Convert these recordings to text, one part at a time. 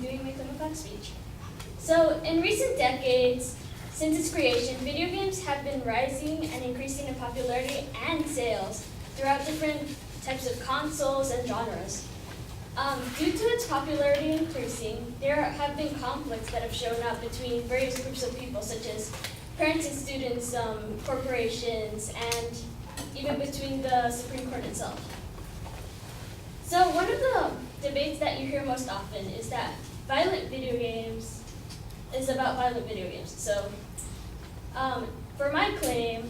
doing my clinical speech. So, in recent decades, since its creation, video games have been rising and increasing in popularity and sales throughout different types of consoles and genres. Due to its popularity increasing, there have been conflicts that have shown up between various groups of people, such as parents and students, corporations, and even between the Supreme Court itself. So one of the debates that you hear most often is that violent video games is about violent video games. So for my claim,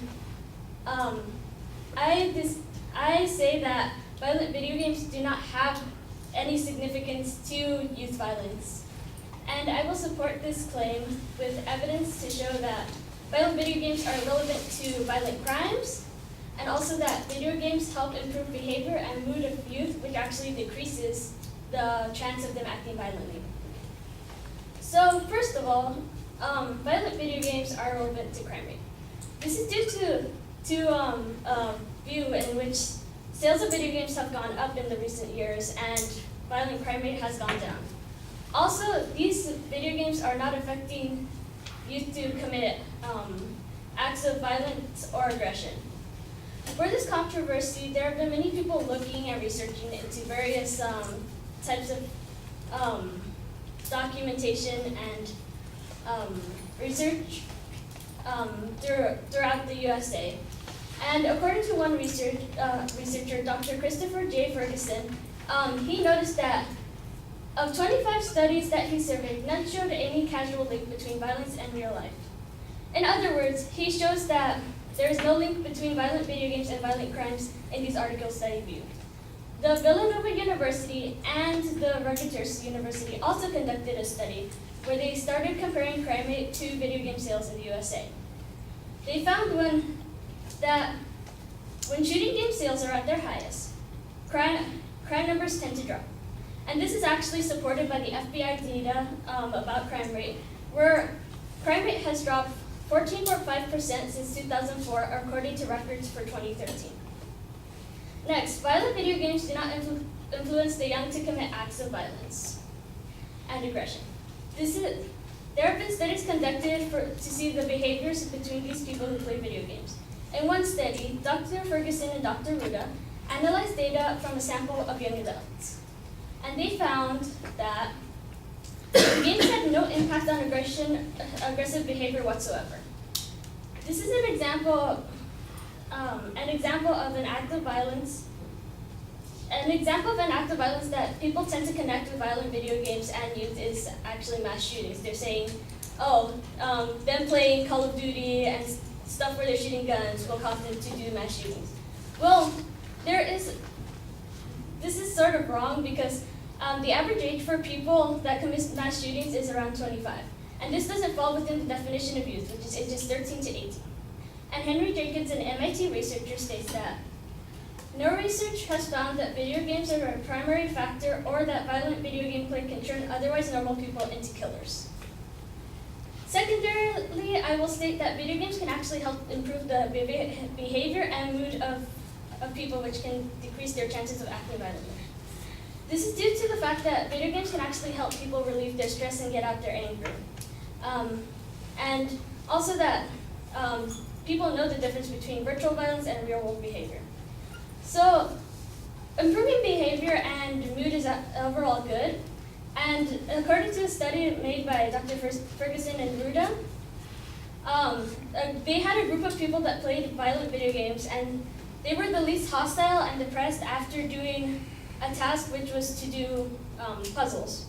I say that violent video games do not have any significance to youth violence. And I will support this claim with evidence to show that violent video games are relevant to violent crimes, and also that video games help improve behavior and mood of youth, which actually decreases the chance of them acting violently. So first of all, violent video games are relevant to crime rate. This is due to a view in which sales of video games have gone up in the recent years and violent crime rate has gone down. Also, these video games are not affecting youth to commit acts of violence or aggression. For this controversy, there have been many people looking and researching into various types of documentation and research throughout the USA. And according to one researcher, Dr. Christopher J. Ferguson, he noticed that of 25 studies that he surveyed, none showed any causal link between violence and real life. In other words, he shows that there is no link between violent video games and violent crimes in these articles that he viewed. The Villanova University and the Rutgers University also conducted a study where they started comparing crime rate to video game sales in the USA. They found that when shooting game sales are at their highest, crime numbers tend to drop. And this is actually supported by the FBI data about crime rate, where crime rate has dropped 14.5% since 2004, according to records for 2013. Next, violent video games do not influence the young to commit acts of violence and aggression. There have been studies conducted to see the behaviors between these people who play video games. In one study, Dr. Ferguson and Dr. Ruda analyzed data from a sample of young adults. And they found that the games had no impact on aggressive behavior whatsoever. This is an example of an act of violence. An example of an act of violence that people tend to connect with violent video games and youth is actually mass shootings. They're saying, them playing Call of Duty and stuff where they're shooting guns will cause them to do mass shootings. Well, this is sort of wrong because the average age for people that commit mass shootings is around 25. And this doesn't fall within the definition of youth, which is ages 13 to 18. And Henry Jenkins, an MIT researcher, states that no research has found that video games are a primary factor or that violent video game play can turn otherwise normal people into killers. Secondarily, I will state that video games can actually help improve the behavior and mood of people, which can decrease their chances of acting violently. This is due to the fact that video games can actually help people relieve their stress and get out their anger. And also that people know the difference between virtual violence and real-world behavior. So improving behavior and mood is overall good. And according to a study made by Dr. Ferguson and Ruda, they had a group of people that played violent video games, and they were the least hostile and depressed after doing a task which was to do puzzles.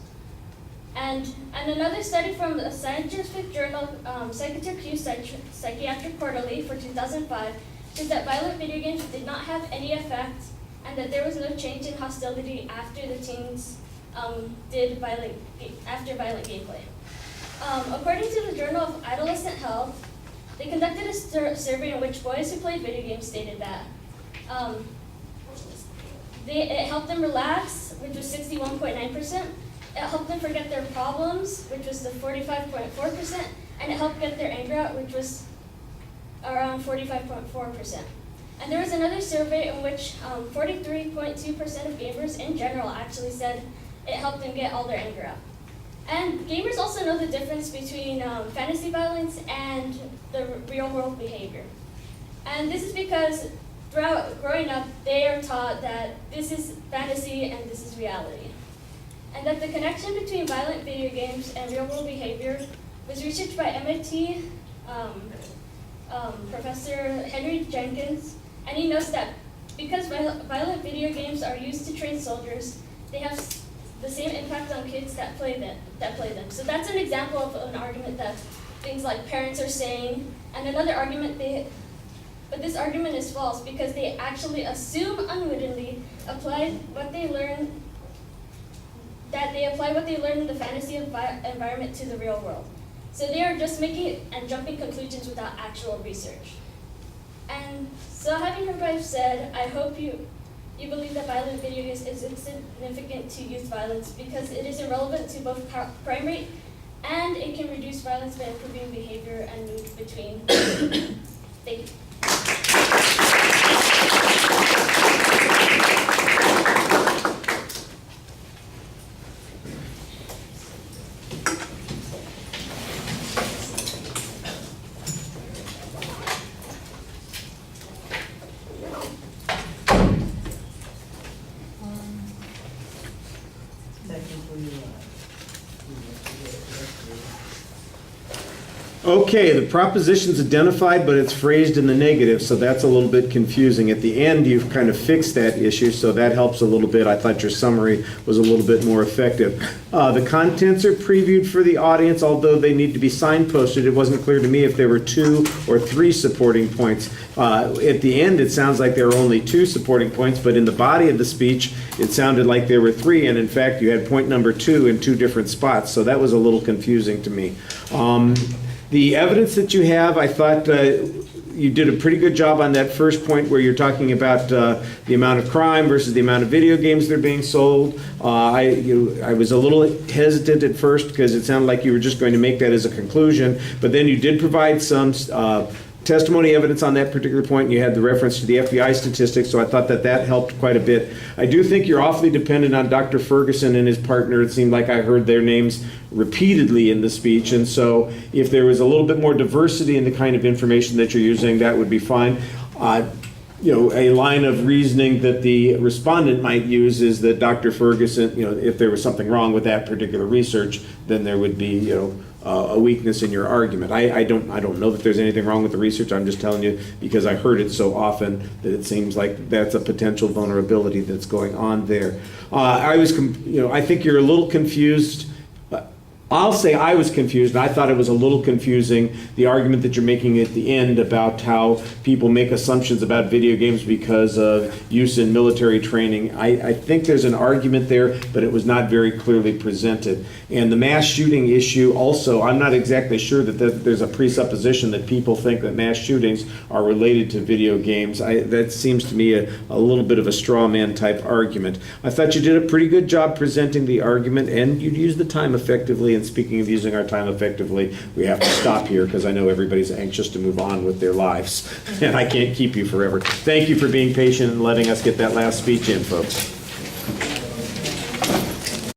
And another study from the scientific journal Psychiatric Quarterly for 2005 showed that violent video games did not have any effect and that there was no change in hostility after the teens after violent gameplay. According to the Journal of Adolescent Health, they conducted a survey in which boys who played video games stated that it helped them relax, which was 61.9%. It helped them forget their problems, which was the 45.4%, and it helped get their anger out, which was around 45.4%. And there was another survey in which 43.2% of gamers in general actually said it helped them get all their anger out. And gamers also know the difference between fantasy violence and the real world behavior. And this is because throughout growing up, they are taught that this is fantasy and this is reality. And that the connection between violent video games and real world behavior was researched by MIT Professor Henry Jenkins, and he notes that because violent video games are used to train soldiers, they have the same impact on kids that play them. So that's an example of an argument that things like parents are saying, and another argument but this argument is false because they actually assume unwittingly apply what they learn in the fantasy environment to the real world. So they are just making and jumping conclusions without actual research. And so having heard what I've said, I hope you believe that violent video games is insignificant to youth violence because it is irrelevant to both crime rate and it can reduce violence by improving behavior and mood between. Thank you. Okay, the proposition's identified, but it's phrased in the negative, so that's a little bit confusing. At the end, you've kind of fixed that issue, so that helps a little bit. I thought your summary was a little bit more effective. The contents are previewed for the audience, although they need to be signposted. It wasn't clear to me if there were 2 or 3 supporting points. At the end, it sounds like there were only 2 supporting points, but in the body of the speech, it sounded like there were 3, and in fact, you had point number 2 in 2 different spots, so that was a little confusing to me. The evidence that you have, I thought you did a pretty good job on that first point where you're talking about the amount of crime versus the amount of video games that are being sold. I was a little hesitant at first because it sounded like you were just going to make that as a conclusion, but then you did provide some testimony evidence on that particular point, and you had the reference to the FBI statistics, so I thought that that helped quite a bit. I do think you're awfully dependent on Dr. Ferguson and his partner. It seemed like I heard their names repeatedly in the speech, and so if there was a little bit more diversity in the kind of information that you're using, that would be fine. A line of reasoning that the respondent might use is that Dr. Ferguson, if there was something wrong with that particular research, then there would be, a weakness in your argument. I don't know that there's anything wrong with the research. I'm just telling you because I heard it so often that it seems like that's a potential vulnerability that's going on there. I think you're a little confused. I'll say I was confused, and I thought it was a little confusing, the argument that you're making at the end about how people make assumptions about video games because of use in military training. I think there's an argument there, but it was not very clearly presented. And the mass shooting issue also, I'm not exactly sure that there's a presupposition that people think that mass shootings are related to video games. That seems to me a little bit of a straw man type argument. I thought you did a pretty good job presenting the argument, and you used the time effectively. And speaking of using our time effectively, we have to stop here because I know everybody's anxious to move on with their lives, and I can't keep you forever. Thank you for being patient and letting us get that last speech in, folks.